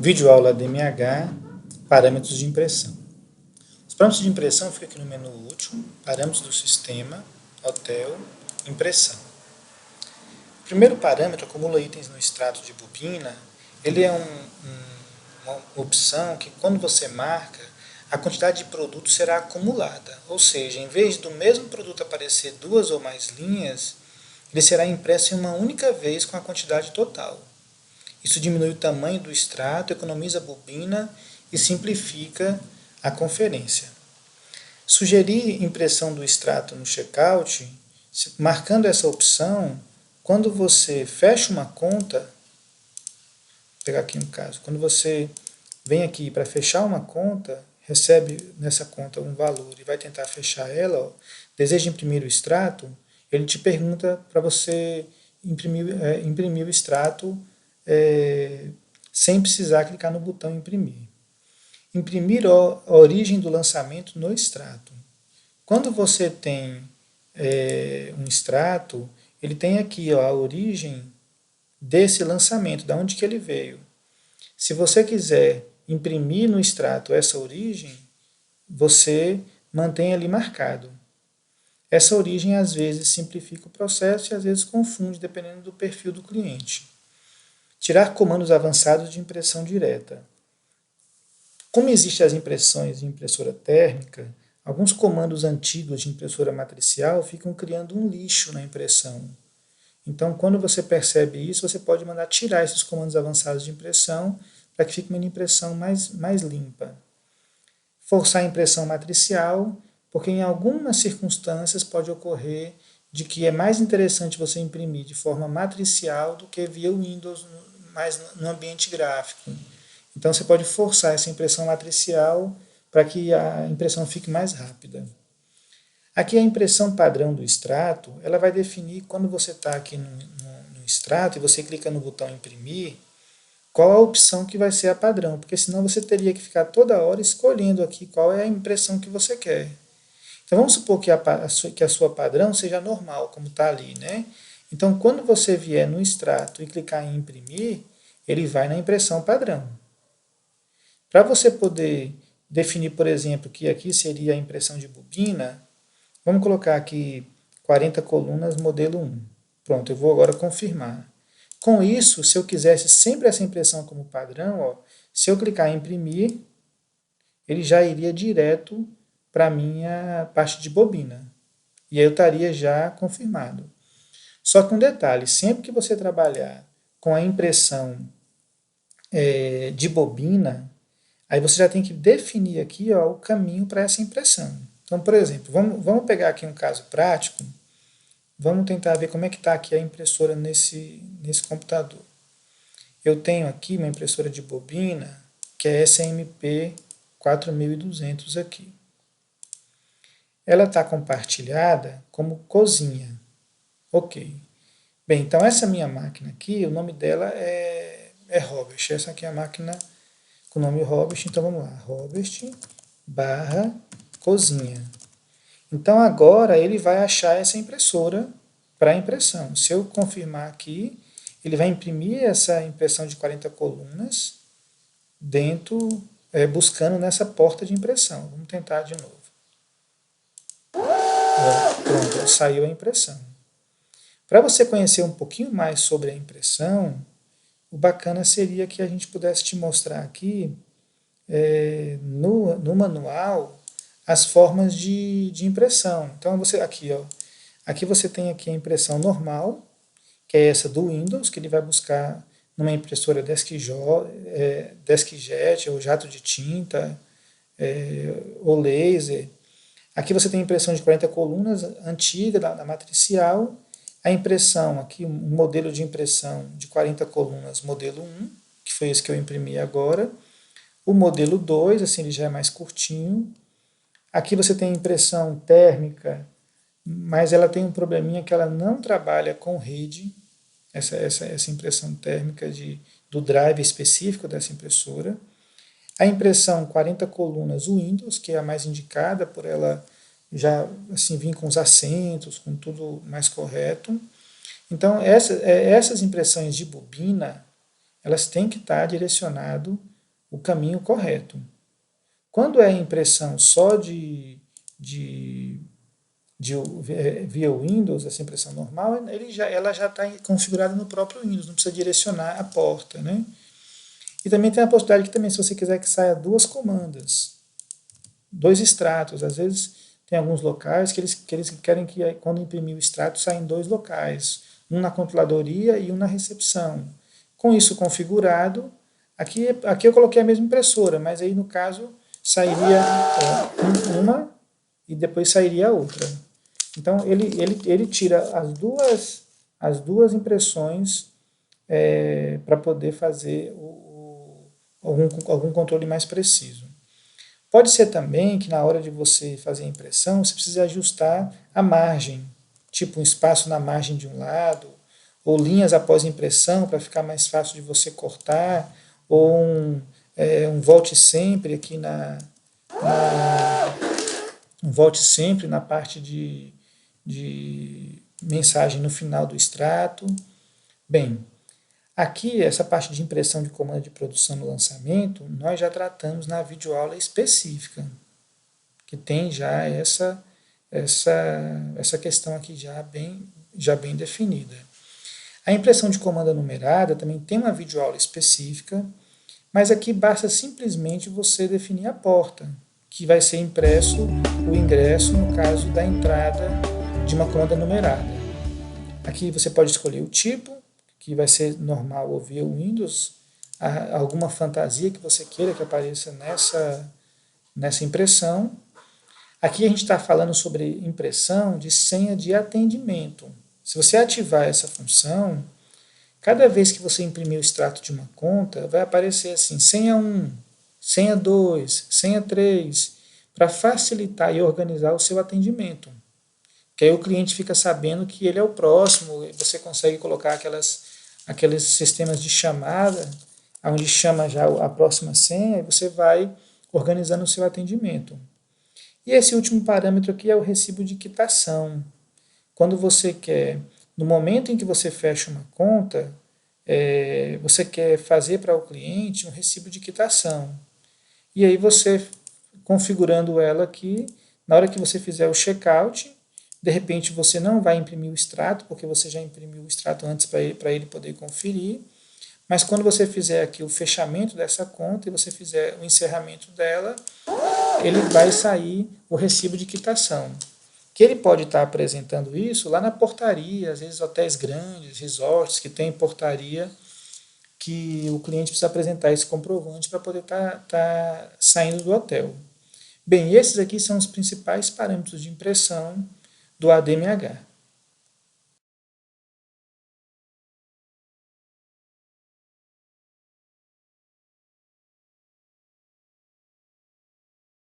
Videoaula DMH, parâmetros de impressão. Os parâmetros de impressão ficam aqui no menu útil, parâmetros do sistema, hotel, impressão. O primeiro parâmetro, acumula itens no extrato de bobina, ele é uma opção que quando você marca, a quantidade de produto será acumulada, ou seja, em vez do mesmo produto aparecer duas ou mais linhas, ele será impresso em uma única vez com a quantidade total. Isso diminui o tamanho do extrato, economiza a bobina e simplifica a conferência. Sugerir impressão do extrato no checkout, marcando essa opção, quando você fecha uma conta, vou pegar aqui um caso, quando você vem aqui para fechar uma conta, recebe nessa conta um valor e vai tentar fechar ela, ó, deseja imprimir o extrato, ele te pergunta para você imprimir o extrato sem precisar clicar no botão imprimir. Imprimir a origem do lançamento no extrato. Quando você tem um extrato, ele tem aqui a origem desse lançamento, da onde que ele veio. Se você quiser imprimir no extrato essa origem, você mantém ali marcado. Essa origem às vezes simplifica o processo e às vezes confunde, dependendo do perfil do cliente. Tirar comandos avançados de impressão direta. Como existem as impressões de impressora térmica, alguns comandos antigos de impressora matricial ficam criando um lixo na impressão. Então, quando você percebe isso, você pode mandar tirar esses comandos avançados de impressão para que fique uma impressão mais limpa. Forçar a impressão matricial, porque em algumas circunstâncias pode ocorrer de que é mais interessante você imprimir de forma matricial do que via Windows, mais no ambiente gráfico. Então você pode forçar essa impressão matricial para que a impressão fique mais rápida. Aqui a impressão padrão do extrato, ela vai definir, quando você está aqui no extrato e você clica no botão imprimir, qual a opção que vai ser a padrão, porque senão você teria que ficar toda hora escolhendo aqui qual é a impressão que você quer. Então vamos supor que a sua padrão seja normal, como está ali, né? Então quando você vier no extrato e clicar em imprimir, ele vai na impressão padrão. Para você poder definir, por exemplo, que aqui seria a impressão de bobina, vamos colocar aqui 40 colunas, modelo 1. Pronto, eu vou agora confirmar. Com isso, se eu quisesse sempre essa impressão como padrão, ó, se eu clicar em imprimir, ele já iria direto para a minha parte de bobina. E aí eu estaria já confirmado. Só que um detalhe, sempre que você trabalhar com a impressão de bobina, aí você já tem que definir aqui, ó, o caminho para essa impressão. Então, por exemplo, vamos pegar aqui um caso prático, vamos tentar ver como é que está aqui a impressora nesse computador. Eu tenho aqui uma impressora de bobina, que é SMP 4200 aqui. Ela está compartilhada como cozinha. Ok. Bem, então essa minha máquina aqui, o nome dela é Robert. Essa aqui é a máquina com o nome Robert, então vamos lá. Robert barra cozinha. Então agora ele vai achar essa impressora para impressão. Se eu confirmar aqui, ele vai imprimir essa impressão de 40 colunas dentro, buscando nessa porta de impressão. Vamos tentar de novo. Pronto, saiu a impressão. Para você conhecer um pouquinho mais sobre a impressão, o bacana seria que a gente pudesse te mostrar aqui, no manual, as formas de impressão. Então, aqui você tem aqui a impressão normal, que é essa do Windows, que ele vai buscar numa impressora DeskJet, ou jato de tinta, ou laser. Aqui você tem a impressão de 40 colunas, antiga, da matricial. A impressão, aqui um modelo de impressão de 40 colunas, modelo 1, que foi esse que eu imprimi agora. O modelo 2, assim, ele já é mais curtinho. Aqui você tem impressão térmica, mas ela tem um probleminha que ela não trabalha com rede, essa impressão térmica do drive específico dessa impressora. A impressão 40 colunas Windows, que é a mais indicada, por ela já assim, vir com os assentos, com tudo mais correto. Então, essas impressões de bobina, elas têm que estar direcionadas o caminho correto. Quando é impressão só via Windows, essa impressão normal, ela já está configurada no próprio Windows, não precisa direcionar a porta, né? E também tem a possibilidade que também, se você quiser que saia duas comandas, dois extratos, às vezes tem alguns locais que eles querem que quando imprimir o extrato saem dois locais, um na compiladoria e um na recepção. Com isso configurado, aqui eu coloquei a mesma impressora, mas aí no caso sairia uma e depois sairia a outra. Então ele tira as duas impressões para poder fazer algum controle mais preciso. Pode ser também que na hora de você fazer a impressão, você precise ajustar a margem, tipo um espaço na margem de um lado, ou linhas após impressão para ficar mais fácil de você cortar, ou um volte sempre aqui um volte sempre na parte de mensagem no final do extrato. Bem, aqui, essa parte de impressão de comando de produção no lançamento, nós já tratamos na videoaula específica, que tem já essa questão aqui já bem definida. A impressão de comanda numerada também tem uma videoaula específica, mas aqui basta simplesmente você definir a porta, que vai ser impresso o ingresso no caso da entrada de uma comanda numerada. Aqui você pode escolher o tipo, que vai ser normal ou via Windows, alguma fantasia que você queira que apareça nessa impressão. Aqui a gente está falando sobre impressão de senha de atendimento. Se você ativar essa função, cada vez que você imprimir o extrato de uma conta, vai aparecer assim, senha 1, senha 2, senha 3, para facilitar e organizar o seu atendimento. Que aí o cliente fica sabendo que ele é o próximo, você consegue colocar aqueles sistemas de chamada, onde chama já a próxima senha, e você vai organizando o seu atendimento. E esse último parâmetro aqui é o recibo de quitação. Quando você quer, no momento em que você fecha uma conta, você quer fazer para o cliente um recibo de quitação. E aí você, configurando ela aqui, na hora que você fizer o checkout, de repente você não vai imprimir o extrato, porque você já imprimiu o extrato antes para ele poder conferir, mas quando você fizer aqui o fechamento dessa conta e você fizer o encerramento dela, ele vai sair o recibo de quitação. Que ele pode estar apresentando isso lá na portaria, às vezes hotéis grandes, resorts que tem portaria, que o cliente precisa apresentar esse comprovante para poder estar saindo do hotel. Bem, esses aqui são os principais parâmetros de impressão do ADMH.